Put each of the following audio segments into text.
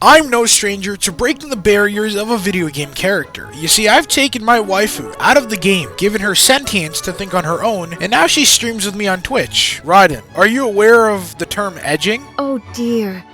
I'm no stranger to breaking the barriers of a video game character. You see, I've taken my waifu out of the game, given her sentience to think on her own, and now she streams with me on Twitch. Raiden, are you aware of the term edging? Oh dear.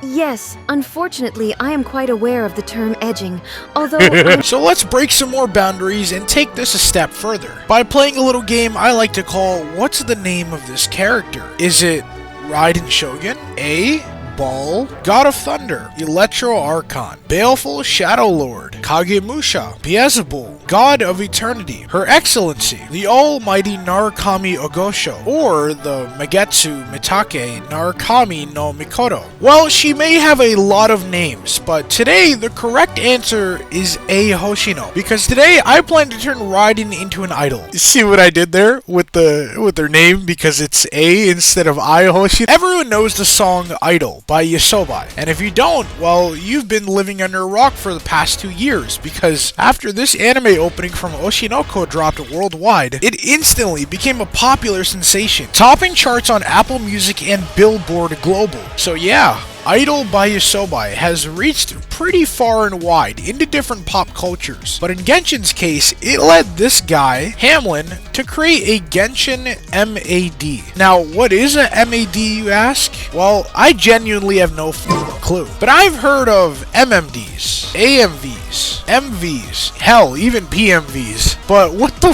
Yes, unfortunately, I am quite aware of the term edging, although So let's break some more boundaries and take this a step further by playing a little game I like to call What's the Name of This Character? Is it Raiden Shogun? A. Ball, God of Thunder, Electro Archon, Baleful Shadow Lord, Kagemusha, Beelzebul, God of Eternity, Her Excellency, the Almighty Narukami Ogosho, or the Magetsu Mitake Narukami no Mikoto. Well, she may have a lot of names, but today the correct answer is A Hoshino, because today I plan to turn Raiden into an idol. You see what I did there with their name, because it's A instead of I Hoshino? Everyone knows the song Idol by YOASOBI, and if you don't, well, you've been living under a rock for the past 2 years, because after this anime opening from Oshinoko dropped worldwide, it instantly became a popular sensation, topping charts on Apple Music and Billboard Global. So yeah, Idol by YOASOBI has reached pretty far and wide into different pop cultures, but in Genshin's case, it led this guy, Hamlin, to create a Genshin MAD. Now, what is a MAD, you ask? Well, I genuinely have no clue, but I've heard of MMDs, AMVs, MVs, hell, even PMVs, but what the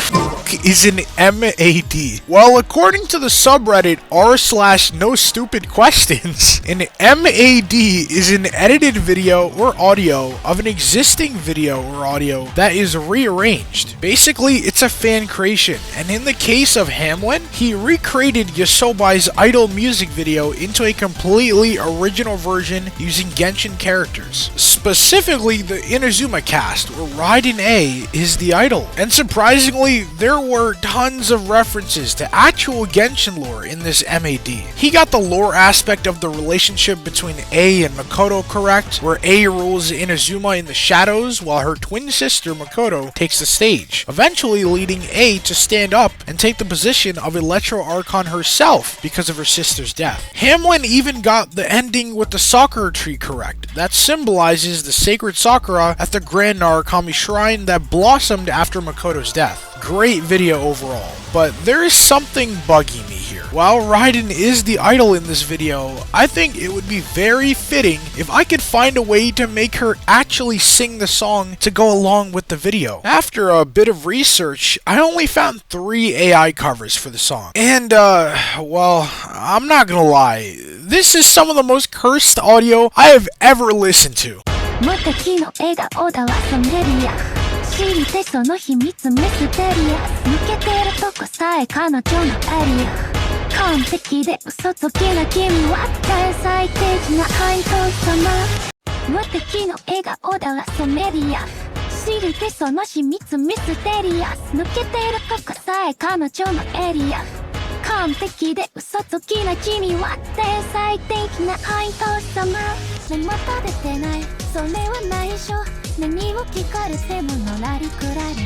is an MAD? Well, according to the subreddit r/no-stupid-questions, an MAD is an edited video or audio of an existing video or audio that is rearranged. Basically, it's a fan creation, and in the case of Hamlin, he recreated YOASOBI's Idol music video into a completely original version using Genshin characters, specifically the Inazuma cast, where Raiden A is the idol. And surprisingly, there were tons of references to actual Genshin lore in this MAD. He got the lore aspect of the relationship between A and Makoto correct, where A rules Inazuma in the shadows while her twin sister Makoto takes the stage, eventually leading A to stand up and take the position of Electro Archon herself because of her sister's death. Hamlin even got the ending with the Sakura tree correct, that symbolizes the sacred Sakura at the Grand Narukami Shrine that blossomed after Makoto's death. Great video overall, but there is something bugging me here. While Raiden is the idol in this video, I think it would be very fitting if I could find a way to make her actually sing the song to go along with the video. After a bit of research, I only found 3 AI covers for the song. And, well, I'm not gonna lie, this is some of the most cursed audio I have ever listened to. 知りてその秘密ミステリアス抜けてるとこさえ彼女のエリア完璧で嘘つきな君は天才的な愛と様無敵の笑顔だわソメリア知りてその秘密ミステリアス抜けてるとこさえ彼女のエリア完璧で嘘つきな君は天才的な愛と様目も立ててないそれは内緒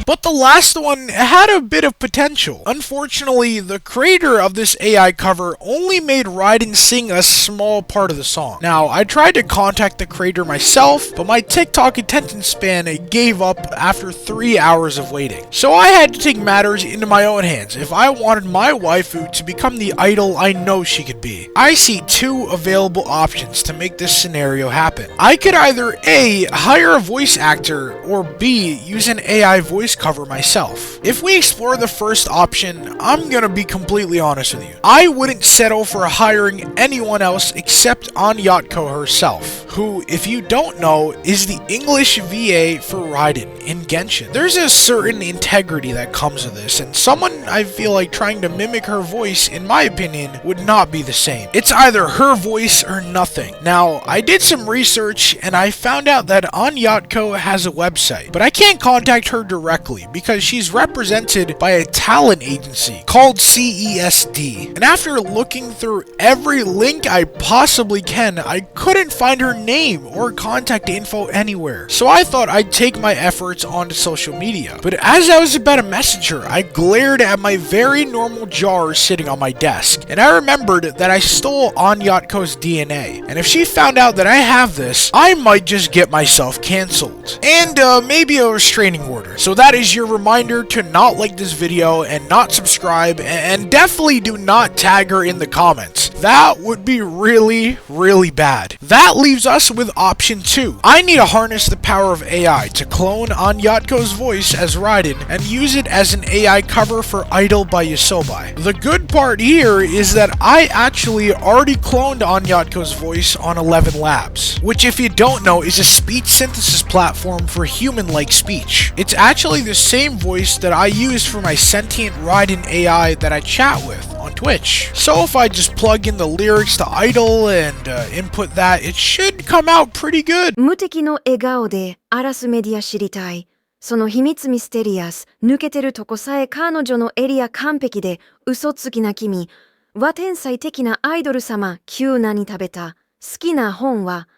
But the last one had a bit of potential. Unfortunately, the creator of this AI cover only made Raiden sing a small part of the song. Now, I tried to contact the creator myself, but my TikTok attention span gave up after 3 hours of waiting. So I had to take matters into my own hands if I wanted my waifu to become the idol I know she could be. I see 2 available options to make this scenario happen. I could either A, hire a voice actor, or B, use an AI voice cover myself. If we explore the first option, I'm gonna be completely honest with you. I wouldn't settle for hiring anyone else except Anyatko herself, who, if you don't know, is the English VA for Raiden in Genshin. There's a certain integrity that comes with this, and someone I feel like trying to mimic her voice, in my opinion, would not be the same. It's either her voice or nothing. Now, I did some research, and I found out that Anyatko has a website, but I can't contact her directly because she's represented by a talent agency called CESD. And after looking through every link I possibly can, I couldn't find her name or contact info anywhere. So I thought I'd take my efforts onto social media. But as I was about to message her, I glared at my very normal jar sitting on my desk. And I remembered that I stole Anyatko's DNA. And if she found out that I have this, I might just get myself cancelled. And maybe a restraining order. So that is your reminder to not like this video and not subscribe, and definitely do not tag her in the comments. That would be really, really bad. That leaves us with option 2. I need to harness the power of AI to clone Anyatko's voice as Raiden and use it as an AI cover for Idol by YOASOBI. The good part here is that I actually already cloned Anyatko's voice on 11 Labs, which if you don't know is a speech synthesis platform for human-like speech. It's actually the same voice that I use for my sentient Raiden AI that I chat with on Twitch. So if I just plug in the lyrics to Idol and input that, it should come out pretty good. 無敵の笑顔で荒らすメディア知りたい。その秘密ミステリアス、抜けてるとこさえ彼女のエリア完璧で嘘つきな君。は天才的なアイドル様、急何食べた。好きな本は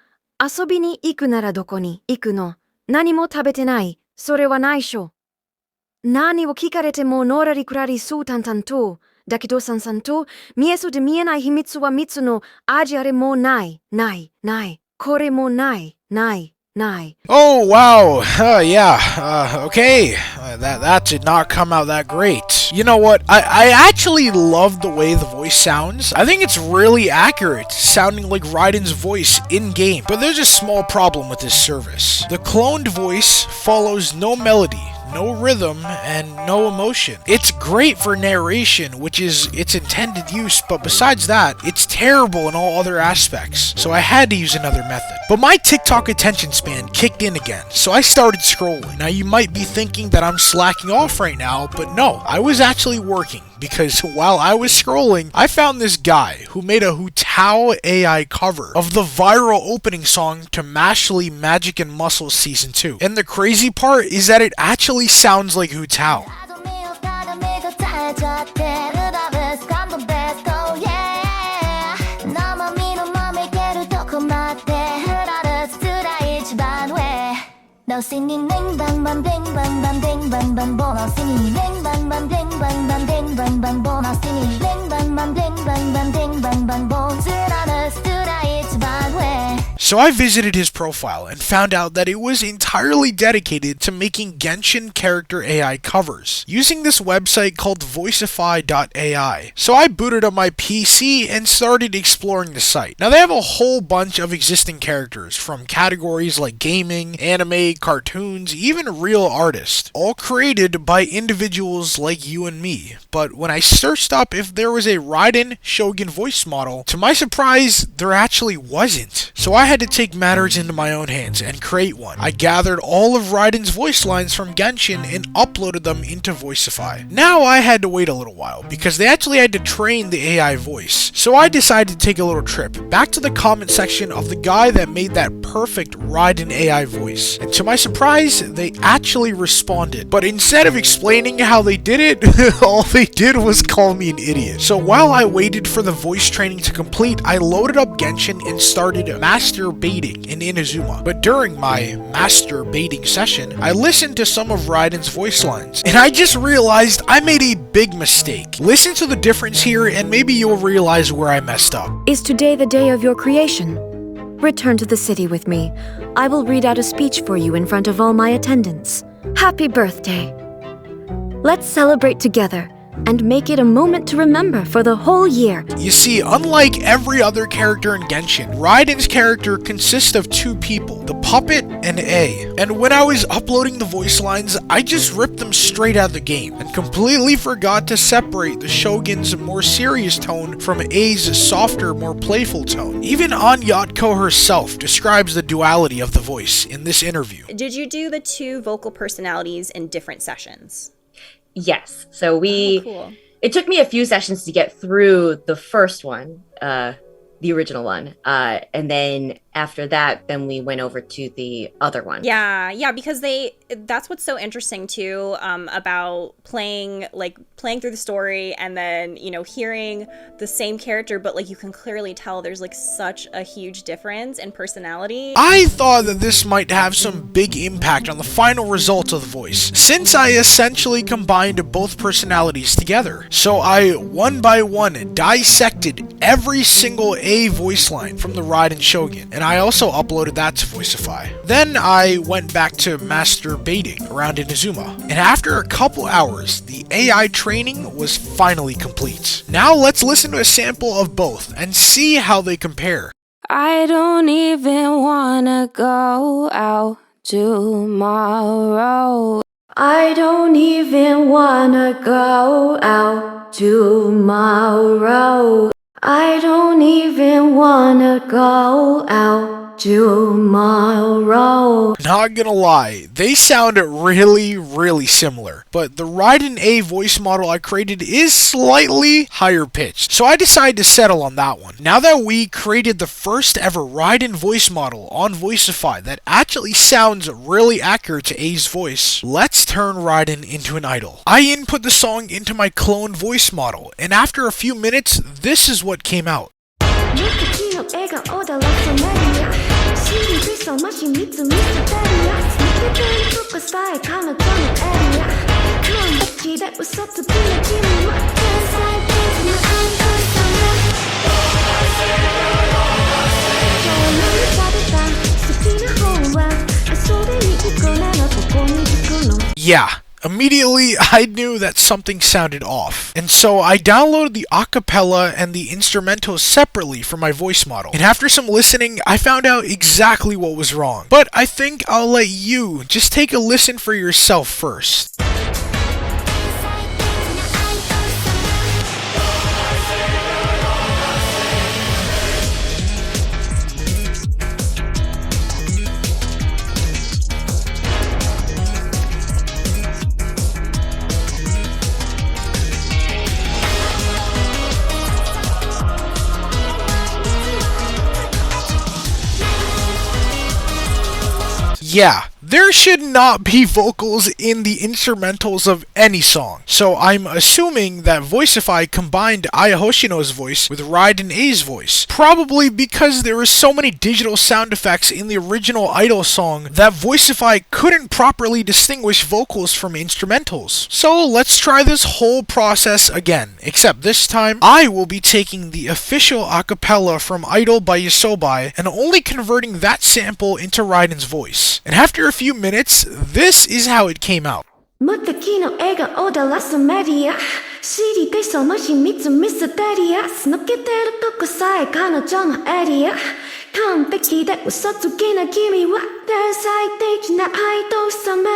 遊びに行くならどこに行くの。何も食べてない。それは内緒。何を聞かれてものらりくらりそう淡々と。だけどさんさんと見えそうで見えない秘密は蜜の味あれもない。これもない。Oh wow, okay, that did not come out that great. You know what, I actually love the way the voice sounds. I think it's really accurate, sounding like Raiden's voice in-game. But there's a small problem with this service. The cloned voice follows no melody, no rhythm, and no emotion. It's great for narration, which is its intended use, but besides that, it's terrible in all other aspects, so I had to use another method. But my TikTok attention span kicked in again, so I started scrolling. Now you might be thinking that I'm slacking off right now, but no, I was actually working, because while I was scrolling, I found this guy who made a Hutao AI cover of the viral opening song to Mashley Magic and Muscle Season 2. And the crazy part is that it actually sounds like Hutao. Now singing ding bang bang ding bang bang ding bang bang bo. Now singing ding bang bang ding bang bang ding bang bang bo. Now singing ding bang bang ding bang bang ding bang bang bo. So I visited his profile and found out that it was entirely dedicated to making Genshin character AI covers, using this website called voicify.ai. So I booted up my PC and started exploring the site. Now they have a whole bunch of existing characters from categories like gaming, anime, cartoons, even real artists, all created by individuals like you and me. But when I searched up if there was a Raiden Shogun voice model, to my surprise, there actually wasn't. So I had to take matters into my own hands and create one. I gathered all of Raiden's voice lines from Genshin and uploaded them into Voicify. Now I had to wait a little while because they actually had to train the AI voice. So I decided to take a little trip back to the comment section of the guy that made that perfect Raiden AI voice. And to my surprise, they actually responded. But instead of explaining how they did it, all they did was call me an idiot. So while I waited for the voice training to complete, I loaded up Genshin and started masturbating in Inazuma. But during my masturbating session, I listened to some of Raiden's voice lines, and I just realized I made a big mistake. Listen to the difference here, and maybe you'll realize where I messed up. Is today the day of your creation? Return to the city with me. I will read out a speech for you in front of all my attendants. Happy birthday. Let's celebrate together and make it a moment to remember for the whole year. You see, unlike every other character in Genshin, Raiden's character consists of two people, the puppet and A. And when I was uploading the voice lines, I just ripped them straight out of the game and completely forgot to separate the Shogun's more serious tone from A's softer, more playful tone. Even Anyatko herself describes the duality of the voice in this interview. Did you do the two vocal personalities in different sessions? Yes. So cool. It took me a few sessions to get through the first one, the original one. And then after that, then we went over to the other one. Yeah, because that's what's so interesting too, about playing through the story and then, hearing the same character, but like you can clearly tell there's like such a huge difference in personality. I thought that this might have some big impact on the final result of the voice, since I essentially combined both personalities together. So I, one by one, dissected every single A voice line from the Raiden Shogun, and I also uploaded that to Voicify. Then I went back to masturbating around Inazuma, and after a couple hours, the AI training was finally complete. Now let's listen to a sample of both and see how they compare. I don't even wanna go out tomorrow. I don't even wanna go out tomorrow. I don't even wanna go out tomorrow. Not gonna lie, they sound really similar, but the Raiden A voice model I created is slightly higher pitched, so I decided to settle on that one. Now that we created the first ever Raiden voice model on Voicify that actually sounds really accurate to A's voice, let's turn Raiden into an idol. I input the song into my clone voice model, and after a few minutes, this is what came out. Yeah. Immediately, I knew that something sounded off, and so I downloaded the acapella and the instrumentals separately from my voice model, and after some listening, I found out exactly what was wrong. But I think I'll let you just take a listen for yourself first. Yeah, there should not be vocals in the instrumentals of any song, so I'm assuming that Voicify combined Aya Hoshino's voice with Raiden A's voice, probably because there were so many digital sound effects in the original Idol song that Voicify couldn't properly distinguish vocals from instrumentals. So let's try this whole process again, except this time I will be taking the official acapella from Idol by YOASOBI and only converting that sample into Raiden's voice. And after a few minutes, this is how it came out. 無敵の笑顔だラスメディア知りたいその秘密ミステリアス抜けてるとこさえ彼女のエリア完璧で嘘つきな君は天才的なアイドル様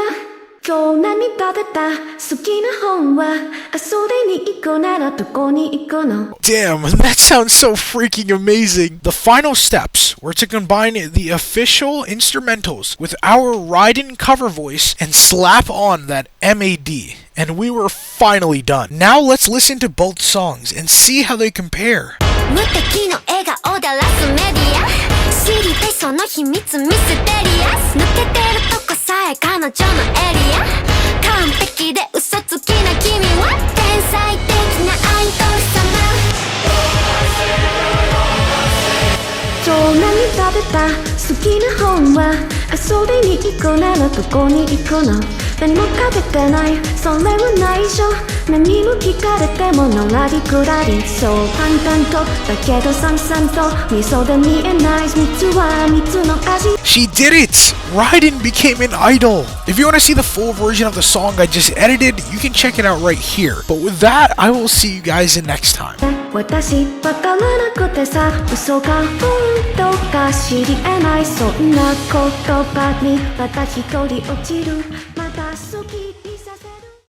今日何食べた好きな本は遊びに行くならどこに行くの Damn, that sounds so freaking amazing. The final steps were to combine the official instrumentals with our Raiden cover voice and slap on that MAD. And we were finally done. Now let's listen to both songs and see how they compare. 無敵の笑顔だラスメディア知りたいその秘密ミステリアス抜けてるとこさえ彼女のエリア完璧で嘘つきな君は天才的なアイドル様今日何食べた好きな本は遊びに行くならどこに行くの何も食べてないそれは内緒何も聞かれてものらりくらりそう淡々とだけどさんさんと味噌で見えない蜜は蜜の味 She did it! Raiden became an idol! If you want to see the full version of the song I just edited, you can check it out right here. But with that, I will see you guys in next time. 私わからなくてさ嘘か本当か知り得ないそんな言葉にまた一人落ちる